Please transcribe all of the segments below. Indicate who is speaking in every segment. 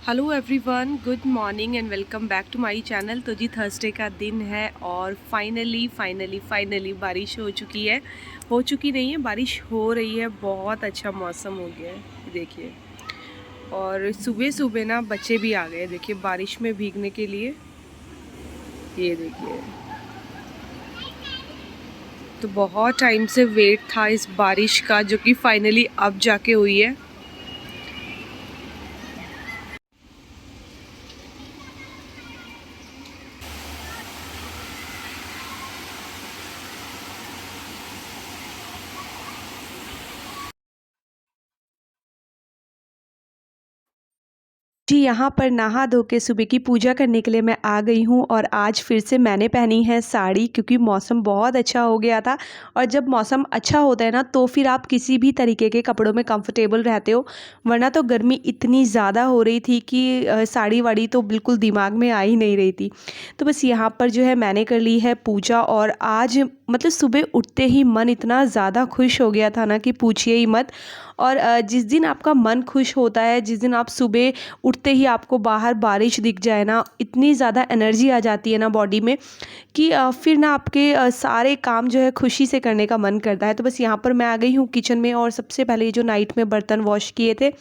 Speaker 1: Hello everyone, good morning and welcome back to my channel. तो जी Thursday का दिन है और फाइनली बारिश हो चुकी है। हो चुकी नहीं है, बारिश हो रही है। बहुत अच्छा मौसम हो गया है देखिए। और सुबह सुबह ना बच्चे भी आ गए देखिए बारिश में भीगने के लिए। ये देखिए, तो बहुत टाइम से वेट था इस बारिश का, जो कि फाइनली अब जाके हुई है। जी, यहाँ पर नहा धो के सुबह की पूजा करने के लिए मैं आ गई हूँ और आज फिर से मैंने पहनी है साड़ी, क्योंकि मौसम बहुत अच्छा हो गया था। और जब मौसम अच्छा होता है ना, तो फिर आप किसी भी तरीके के कपड़ों में कंफर्टेबल रहते हो। वरना तो गर्मी इतनी ज़्यादा हो रही थी कि साड़ी वाड़ी तो बिल्कुल दिमाग में आ ही नहीं रही थी। तो बस यहाँ पर जो है मैंने कर ली है पूजा। और आज मतलब सुबह उठते ही मन इतना ज़्यादा खुश हो गया था ना कि पूछिए ही मत। और जिस दिन आपका मन खुश होता है, जिस दिन आप सुबह उठते ही आपको बाहर बारिश दिख जाए ना, इतनी ज़्यादा एनर्जी आ जाती है ना बॉडी में कि फिर ना आपके सारे काम जो है खुशी से करने का मन करता है। तो बस यहाँ पर मैं आ गई हूँ किचन में, और सबसे पहले ये जो नाइट में बर्तन वॉश किए थे,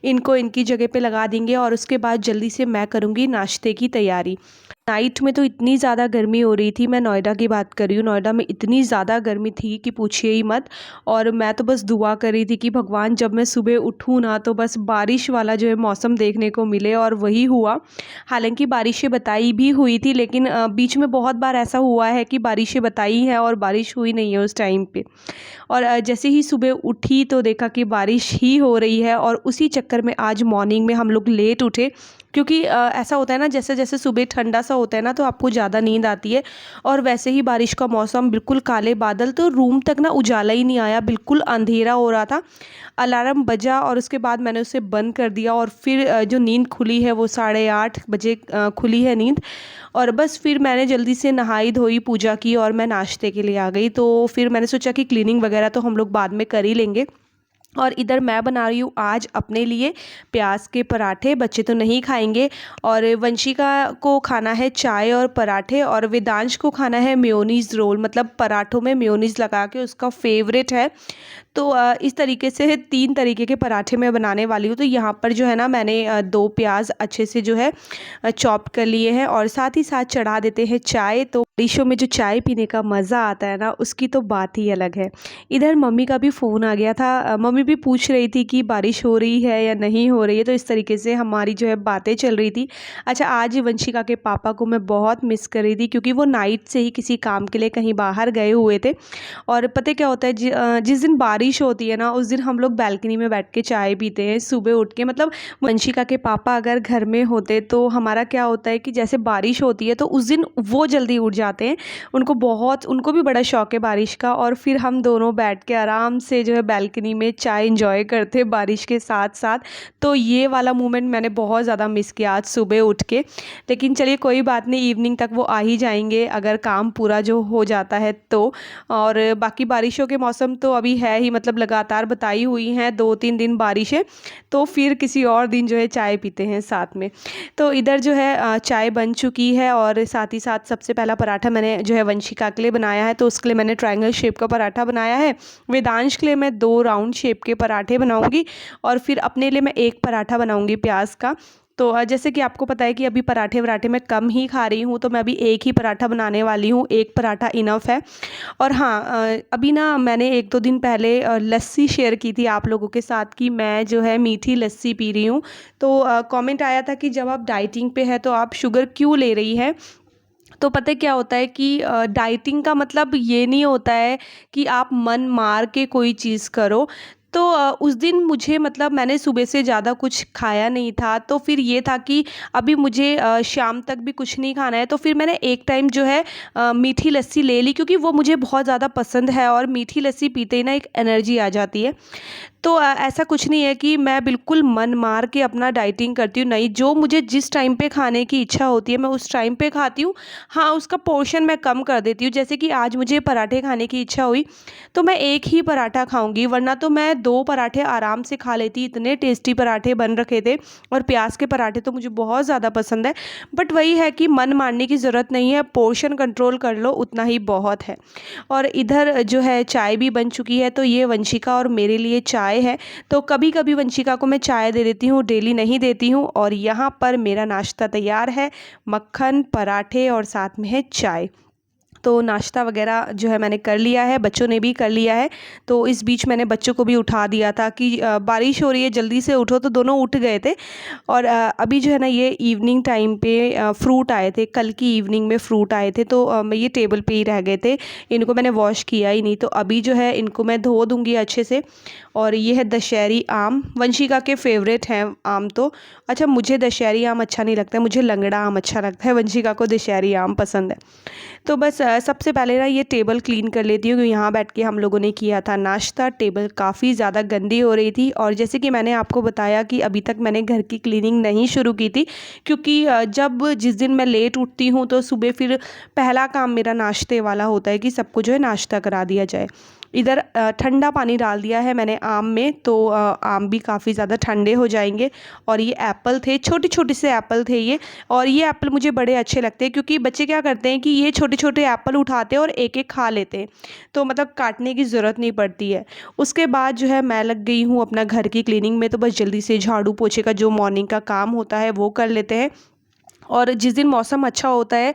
Speaker 1: इनको इनकी जगह पे लगा देंगे। और उसके बाद जल्दी से मैं करूँगी नाश्ते की तैयारी। नाइट में तो इतनी ज़्यादा गर्मी हो रही थी, मैं नोएडा की बात कर रही हूँ। नोएडा में इतनी ज़्यादा गर्मी थी कि पूछिए ही मत। और मैं तो बस दुआ कर रही थी कि भगवान जब मैं सुबह उठूँ ना, तो बस बारिश वाला जो है मौसम देखने को मिले, और वही हुआ। हालांकि बारिशें बताई भी हुई थी, लेकिन बीच में बहुत बार ऐसा हुआ है कि बारिशें बताई हैं और बारिश हुई नहीं है उस टाइम पे। और जैसे ही सुबह उठी तो देखा कि बारिश ही हो रही है। और उसी चक्कर में आज मॉर्निंग में हम लोग लेट उठे, क्योंकि ऐसा होता है ना, जैसे जैसे सुबह ठंडा सा होता है ना, तो आपको ज़्यादा नींद आती है। और वैसे ही बारिश का मौसम, बिल्कुल काले बादल, तो रूम तक ना उजाला ही नहीं आया, बिल्कुल अंधेरा हो रहा था। अलार्म बजा और उसके बाद मैंने उसे बंद कर दिया। और फिर जो नींद खुली है वो 8:30 बजे खुली है नींद। और बस फिर मैंने जल्दी से नहाई धोई, पूजा की, और मैं नाश्ते के लिए आ गई। तो फिर मैंने सोचा कि क्लीनिंग वगैरह तो हम लोग बाद में कर ही लेंगे। और इधर मैं बना रही हूँ आज अपने लिए प्याज के पराठे। बच्चे तो नहीं खाएंगे। और वंशिका को खाना है चाय और पराठे, और वेदांश को खाना है मेयोनीज़ रोल, मतलब पराठों में मेयोनीज़ लगा के, उसका फेवरेट है। तो इस तरीके से 3 तरीके के पराठे मैं बनाने वाली हूँ। तो यहाँ पर जो है ना, मैंने 2 प्याज अच्छे से जो है चॉप कर लिए हैं, और साथ ही साथ चढ़ा देते हैं चाय। तो बारिशों में जो चाय पीने का मज़ा आता है ना, उसकी तो बात ही अलग है। इधर मम्मी का भी फ़ोन आ गया था। मम्मी भी पूछ रही थी कि बारिश हो रही है या नहीं हो रही है। तो इस तरीके से हमारी जो है बातें चल रही थी। अच्छा, आज वंशिका के पापा को मैं बहुत मिस कर रही थी, क्योंकि वो नाइट से ही किसी काम के लिए कहीं बाहर गए हुए थे। और पता है क्या होता है, जिस दिन बारिश होती है ना, उस दिन हम लोग बालकनी में बैठ के चाय पीते हैं सुबह उठ के। मतलब वंशिका के पापा अगर घर में होते तो हमारा क्या होता है कि जैसे बारिश होती है तो उस दिन वो जल्दी उठ जाते हैं। उनको भी बड़ा शौक है बारिश का। और फिर हम दोनों बैठ के आराम से जो है बालकनी में चाय इंजॉय करते हैं बारिश के साथ साथ। तो ये वाला मोमेंट मैंने बहुत ज़्यादा मिस किया आज सुबह उठ के। लेकिन चलिए कोई बात नहीं, इवनिंग तक वो आ ही जाएंगे अगर काम पूरा जो हो जाता है तो। और बाकी बारिशों के मौसम तो अभी है ही, मतलब लगातार बताई हुई हैं 2-3 दिन बारिशें। तो फिर किसी और दिन जो है चाय पीते हैं साथ में। तो इधर जो है चाय बन चुकी है, और साथ ही साथ सबसे पहला पराठा मैंने जो है वंशिका के लिए बनाया है। तो उसके लिए मैंने ट्रायंगल शेप का पराठा बनाया है। वेदांश के लिए मैं 2 राउंड शेप के पराठे बनाऊंगी, और फिर अपने लिए मैं 1 पराठा बनाऊंगी प्याज का। तो जैसे कि आपको पता है कि अभी पराठे वराठे मैं कम ही खा रही हूँ, तो मैं अभी 1 ही पराठा बनाने वाली हूँ। 1 पराठा इनफ है। और हाँ, अभी ना मैंने 1-2 दिन पहले लस्सी शेयर की थी आप लोगों के साथ कि मैं जो है मीठी लस्सी पी रही हूँ। तो कमेंट आया था कि जब आप डाइटिंग पे है तो आप शुगर क्यों ले रही है। तो पता है क्या होता है कि डाइटिंग का मतलब ये नहीं होता है कि आप मन मार के कोई चीज़ करो। तो उस दिन मुझे, मतलब मैंने सुबह से ज़्यादा कुछ खाया नहीं था, तो फिर ये था कि अभी मुझे शाम तक भी कुछ नहीं खाना है। तो फिर मैंने एक टाइम जो है मीठी लस्सी ले ली, क्योंकि वो मुझे बहुत ज़्यादा पसंद है। और मीठी लस्सी पीते ही ना एक एनर्जी आ जाती है। तो ऐसा कुछ नहीं है कि मैं बिल्कुल मन मार के अपना डाइटिंग करती हूँ, नहीं। जो मुझे जिस टाइम पे खाने की इच्छा होती है मैं उस टाइम पे खाती हूँ। हाँ, उसका पोर्शन मैं कम कर देती हूँ। जैसे कि आज मुझे पराठे खाने की इच्छा हुई तो मैं 1 ही पराठा खाऊंगी, वरना तो मैं मैं 2 पराठे आराम से खा लेती, इतने टेस्टी पराठे बन रखे थे। और प्याज के पराठे तो मुझे बहुत ज़्यादा पसंद है। बट वही है कि मन मारने की ज़रूरत नहीं है, पोर्शन कंट्रोल कर लो उतना ही बहुत है। और इधर जो है चाय भी बन चुकी है, तो ये वंशिका और मेरे लिए चाय है। तो कभी कभी वंशिका को मैं चाय दे देती हूँ, डेली नहीं देती हूँ। और यहाँ पर मेरा नाश्ता तैयार है, मक्खन, पराठे और साथ में है चाय। तो नाश्ता वगैरह जो है मैंने कर लिया है, बच्चों ने भी कर लिया है। तो इस बीच मैंने बच्चों को भी उठा दिया था कि बारिश हो रही है, जल्दी से उठो, तो दोनों उठ गए थे। और अभी जो है ना ये इवनिंग टाइम पे फ्रूट आए थे, कल की इवनिंग में फ्रूट आए थे, तो मैं ये टेबल पे ही रह गए थे, इनको मैंने वॉश किया ही नहीं। तो अभी जो है इनको मैं धो दूँगी अच्छे से। और ये है दशहरी आम, वंशिका के फेवरेट हैं आम तो। अच्छा, मुझे दशहरी आम अच्छा नहीं लगता है, मुझे लंगड़ा आम अच्छा लगता है, वंशिका को दशहरी आम पसंद है। तो बस सबसे पहले ना ये टेबल क्लीन कर लेती हूँ, क्योंकि यहाँ बैठ के हम लोगों ने किया था नाश्ता। टेबल काफ़ी ज़्यादा गंदी हो रही थी, और जैसे कि मैंने आपको बताया कि अभी तक मैंने घर की क्लीनिंग नहीं शुरू की थी, क्योंकि जब जिस दिन मैं लेट उठती हूँ तो सुबह फिर पहला काम मेरा नाश्ते वाला होता है कि सबको जो है नाश्ता करा दिया जाए। इधर ठंडा पानी डाल दिया है मैंने आम में, तो आम भी काफ़ी ज़्यादा ठंडे हो जाएंगे। और ये एप्पल थे, छोटे छोटे से एप्पल थे ये। और ये एप्पल मुझे बड़े अच्छे लगते हैं, क्योंकि बच्चे क्या करते हैं कि ये छोटे छोटे एप्पल उठाते हैं और एक एक खा लेते हैं, तो मतलब काटने की ज़रूरत नहीं पड़ती है। उसके बाद जो है मैं लग गई हूँ अपना घर की क्लीनिंग में, तो बस जल्दी से झाड़ू पोछे का जो मॉर्निंग का काम होता है वो कर लेते हैं। और जिस दिन मौसम अच्छा होता है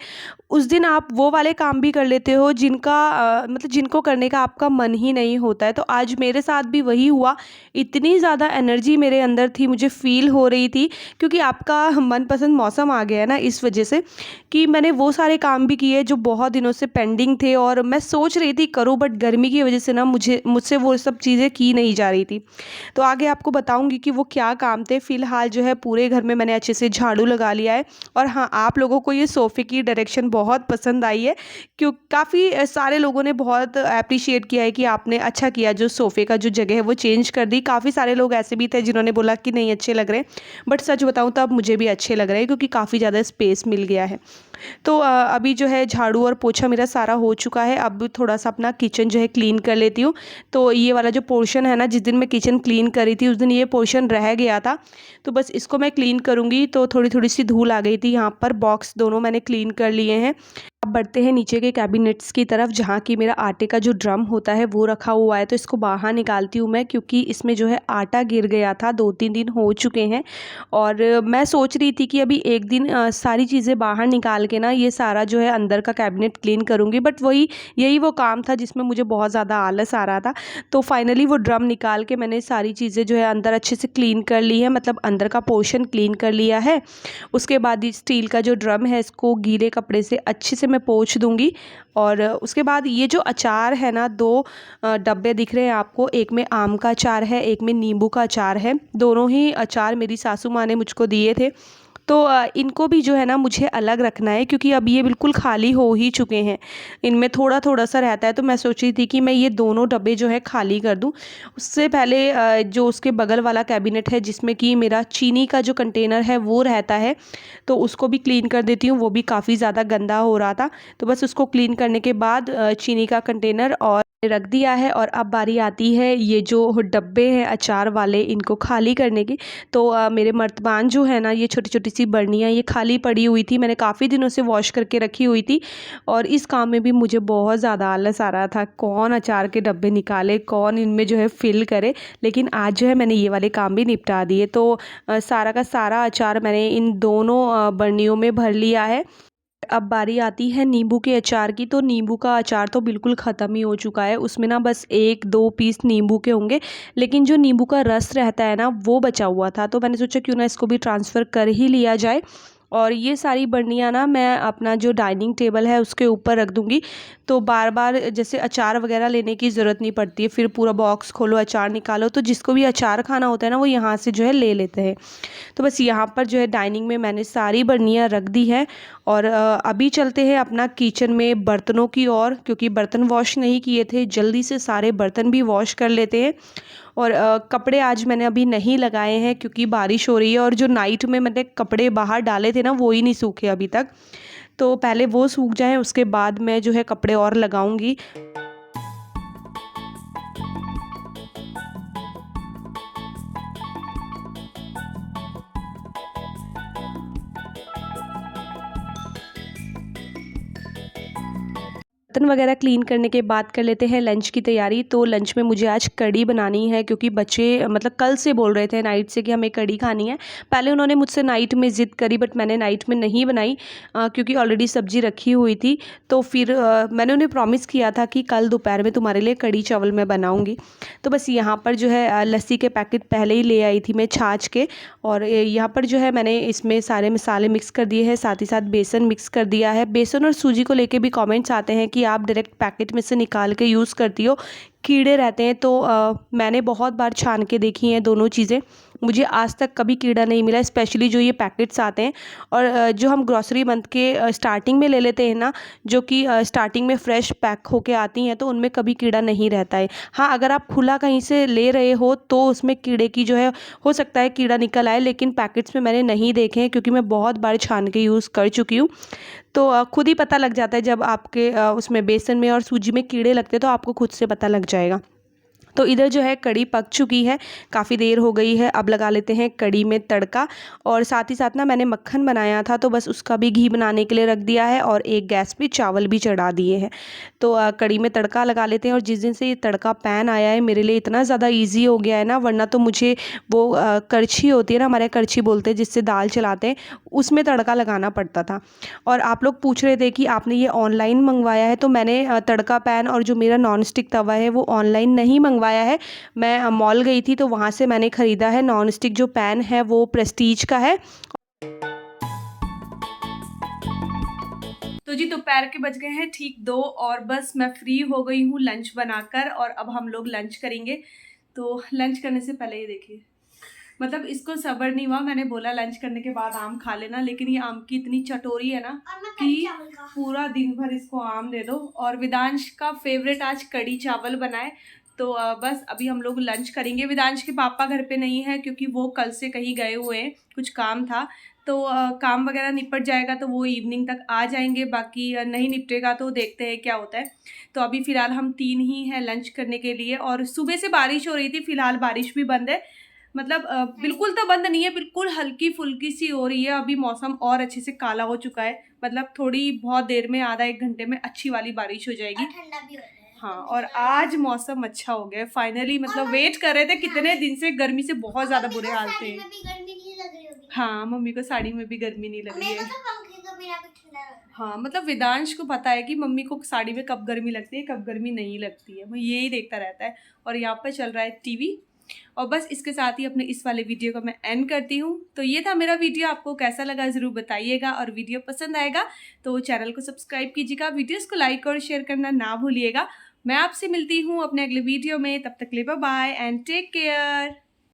Speaker 1: उस दिन आप वो वाले काम भी कर लेते हो जिनका मतलब जिनको करने का आपका मन ही नहीं होता है। तो आज मेरे साथ भी वही हुआ, इतनी ज़्यादा एनर्जी मेरे अंदर थी, मुझे फ़ील हो रही थी, क्योंकि आपका मनपसंद मौसम आ गया है ना, इस वजह से कि मैंने वो सारे काम भी किए जो बहुत दिनों से पेंडिंग थे। और मैं सोच रही थी करूँ, बट गर्मी की वजह से ना मुझसे वो सब चीज़ें की नहीं जा रही थी। तो आगे आपको बताऊँगी कि वो क्या काम थे। फ़िलहाल जो है पूरे घर में मैंने अच्छे से झाड़ू लगा लिया है। और हाँ, आप लोगों को ये सोफ़े की डायरेक्शन बहुत पसंद आई है, क्यों काफ़ी सारे लोगों ने बहुत एप्रिशिएट किया है कि आपने अच्छा किया जो सोफ़े का जो जगह है वो चेंज कर दी। काफ़ी सारे लोग ऐसे भी थे जिन्होंने बोला कि नहीं अच्छे लग रहे हैं, बट सच बताऊँ तो अब मुझे भी अच्छे लग रहे हैं, क्योंकि काफ़ी ज़्यादा स्पेस मिल गया है। तो अभी जो है झाड़ू और पोछा मेरा सारा हो चुका है, अब थोड़ा सा अपना किचन जो है क्लीन कर लेती हूँ। तो ये वाला जो पोर्शन है ना, जिस दिन मैं किचन क्लीन करी थी उस दिन ये पोर्शन रह गया था, तो बस इसको मैं क्लीन करूँगी। तो थोड़ी थोड़ी सी धूल आ गई थी यहाँ पर, बॉक्स दोनों मैंने क्लीन कर लिए हैं। अब बढ़ते हैं नीचे के कैबिनेट्स की तरफ, जहाँ की मेरा आटे का जो ड्रम होता है वो रखा हुआ है। तो इसको बाहर निकालती हूँ मैं, क्योंकि इसमें जो है आटा गिर गया था, 2-3 दिन हो चुके हैं। और मैं सोच रही थी कि अभी एक दिन सारी चीज़ें बाहर निकाल के ना ये सारा जो है अंदर का कैबिनेट क्लीन करूँगी, बट यही वो काम था जिसमें मुझे बहुत ज़्यादा आलस आ रहा था। तो फाइनली वो ड्रम निकाल के मैंने सारी चीज़ें जो है अंदर अच्छे से क्लीन कर ली है, मतलब अंदर का पोर्शन क्लीन कर लिया है। उसके बाद ये स्टील का जो ड्रम है इसको गीले कपड़े से अच्छे से मैं पोंछ दूँगी। और उसके बाद ये जो अचार है ना, 2 डब्बे दिख रहे हैं आपको, एक में आम का अचार है, एक में नींबू का अचार है। दोनों ही अचार मेरी सासू माँ ने मुझको दिए थे। तो इनको भी जो है ना मुझे अलग रखना है, क्योंकि अब ये बिल्कुल खाली हो ही चुके हैं, इनमें थोड़ा थोड़ा सा रहता है। तो मैं सोच रही थी कि मैं ये दोनों डब्बे जो है खाली कर दूं। उससे पहले जो उसके बगल वाला कैबिनेट है जिसमें कि मेरा चीनी का जो कंटेनर है वो रहता है, तो उसको भी क्लीन कर देती हूँ। वो भी काफ़ी ज़्यादा गंदा हो रहा था, तो बस उसको क्लीन करने के बाद चीनी का कंटेनर और रख दिया है। और अब बारी आती है ये जो डब्बे हैं अचार वाले, इनको खाली करने की। तो मेरे मर्तबान जो है ना, ये छोटी छोटी सी बर्नियाँ ये खाली पड़ी हुई थी, मैंने काफ़ी दिनों से वॉश करके रखी हुई थी। और इस काम में भी मुझे बहुत ज़्यादा आलस आ रहा था, कौन अचार के डब्बे निकाले, कौन इनमें जो है फिल करे। लेकिन आज जो है मैंने ये वाले काम भी निपटा दिए। तो सारा का सारा अचार मैंने इन दोनों बर्नियों में भर लिया है। अब बारी आती है नींबू के अचार की। तो नींबू का अचार तो बिल्कुल ख़त्म ही हो चुका है, उसमें ना बस 1-2 पीस नींबू के होंगे, लेकिन जो नींबू का रस रहता है ना वो बचा हुआ था। तो मैंने सोचा क्यों ना इसको भी ट्रांसफ़र कर ही लिया जाए। और ये सारी बर्नियाँ ना मैं अपना जो डाइनिंग टेबल है उसके ऊपर रख दूँगी, तो बार बार जैसे अचार वगैरह लेने की ज़रूरत नहीं पड़ती है। फिर पूरा बॉक्स खोलो, अचार निकालो, तो जिसको भी अचार खाना होता है ना वो यहाँ से जो है ले लेते हैं। तो बस यहाँ पर जो है डाइनिंग में मैंने सारी बर्नियाँ रख दी है। और अभी चलते हैं अपना किचन में बर्तनों की ओर, क्योंकि बर्तन वॉश नहीं किए थे, जल्दी से सारे बर्तन भी वॉश कर लेते हैं। और कपड़े आज मैंने अभी नहीं लगाए हैं, क्योंकि बारिश हो रही है, और जो नाइट में मैंने कपड़े बाहर डाले थे ना वो ही नहीं सूखे अभी तक। तो पहले वो सूख जाएं, उसके बाद मैं जो है कपड़े और लगाऊंगी। बर्तन वगैरह क्लीन करने के बाद कर लेते हैं लंच की तैयारी। तो लंच में मुझे आज कढ़ी बनानी है, क्योंकि बच्चे मतलब कल से बोल रहे थे नाइट से कि हमें कढ़ी खानी है। पहले उन्होंने मुझसे नाइट में ज़िद करी, बट मैंने नाइट में नहीं बनाई क्योंकि ऑलरेडी सब्ज़ी रखी हुई थी। तो फिर मैंने उन्हें प्रॉमिस किया था कि कल दोपहर में तुम्हारे लिए कढ़ी चावल मैं बनाऊँगी। तो बस यहाँ पर जो है लस्सी के पैकेट पहले ही ले आई थी मैं छाछ के, और यहाँ पर जो है मैंने इसमें सारे मसाले मिक्स कर दिए हैं, साथ ही साथ बेसन मिक्स कर दिया है। बेसन और सूजी को लेके भी कमेंट्स आते हैं कि आप डायरेक्ट पैकेट में से निकाल के यूज़ करती हो, कीड़े रहते हैं। तो मैंने बहुत बार छान के देखी हैं दोनों चीज़ें, मुझे आज तक कभी कीड़ा नहीं मिला, स्पेशली जो ये पैकेट्स आते हैं। और जो हम ग्रॉसरी मंथ के स्टार्टिंग में ले लेते हैं ना, जो कि स्टार्टिंग में फ़्रेश पैक होके आती हैं, तो उनमें कभी कीड़ा नहीं रहता है। हाँ, अगर आप खुला कहीं से ले रहे हो तो उसमें कीड़े की जो है हो सकता है कीड़ा निकल आए, लेकिन पैकेट्स में मैंने नहीं देखे हैं, क्योंकि मैं बहुत बार छान के यूज़ कर चुकी हूँ। तो खुद ही पता लग जाता है जब आपके उसमें बेसन में और सूजी में कीड़े लगते हैं, तो आपको खुद से पता लग जाएगा। तो इधर जो है कढ़ी पक चुकी है, काफ़ी देर हो गई है। अब लगा लेते हैं कढ़ी में तड़का, और साथ ही साथ ना मैंने मक्खन बनाया था, तो बस उसका भी घी बनाने के लिए रख दिया है, और एक गैस पे चावल भी चढ़ा दिए हैं। तो कढ़ी में तड़का लगा लेते हैं। और जिस दिन से ये तड़का पैन आया है, मेरे लिए इतना ज़्यादा ईज़ी हो गया है ना, वरना तो मुझे वो करछी होती है ना, हमारे यहाँ करछी बोलते हैं जिससे दाल चलाते हैं, उसमें तड़का लगाना पड़ता था। और आप लोग पूछ रहे थे कि आपने ये ऑनलाइन मंगवाया है, तो मैंने तड़का पैन और जो मेरा नॉन स्टिक तवा है वो ऑनलाइन नहीं मंगवाया है। मैं मॉल गई थी, तो वहाँ से मैंने ख़रीदा है। नॉन स्टिक जो पैन है वो प्रेस्टीज का है। तो जी दोपहर के बज गए हैं ठीक 2, और बस मैं फ्री हो गई हूँ लंच बनाकर, और अब हम लोग लंच करेंगे। तो लंच करने से पहले ही देखिए, मतलब इसको सब्र नहीं हुआ, मैंने बोला लंच करने के बाद आम खा लेना, लेकिन ये आम की इतनी चटोरी है ना कि पूरा दिन भर इसको आम दे दो। और वेदांश का फेवरेट आज कढ़ी चावल बनाए। तो बस अभी हम लोग लंच करेंगे। वेदांश के पापा घर पे नहीं है, क्योंकि वो कल से कहीं गए हुए हैं, कुछ काम था। तो काम वगैरह निपट जाएगा तो वो इवनिंग तक आ जाएंगे, बाकी नहीं निपटेगा तो देखते हैं क्या होता है। तो अभी फ़िलहाल हम 3 ही हैं लंच करने के लिए। और सुबह से बारिश हो रही थी, फ़िलहाल बारिश भी बंद है, मतलब बिल्कुल तो बंद नहीं है, बिल्कुल हल्की फुल्की सी हो रही है। अभी मौसम और अच्छे से काला हो चुका है, मतलब थोड़ी बहुत देर में, आधा एक घंटे में अच्छी वाली बारिश हो जाएगी। ठंडा भी हो रहा है। हाँ, और आज मौसम अच्छा हो गया फाइनली, मतलब वेट कर रहे थे कितने दिन से, गर्मी से बहुत ज़्यादा बुरे हाल थे। हाँ, मम्मी को साड़ी में भी गर्मी नहीं लग रही है। हाँ, मतलब वेदांश को पता है कि मम्मी को साड़ी में कब गर्मी लगती है, कब गर्मी नहीं लगती है, वो यही देखता रहता है। और यहाँ पर चल रहा है टीवी। और बस इसके साथ ही अपने इस वाले वीडियो को मैं एंड करती हूँ। तो ये था मेरा वीडियो, आपको कैसा लगा ज़रूर बताइएगा, और वीडियो पसंद आएगा तो चैनल को सब्सक्राइब कीजिएगा, वीडियोस को लाइक और शेयर करना ना भूलिएगा। मैं आपसे मिलती हूँ अपने अगले वीडियो में, तब तक के लिए bye bye and take care.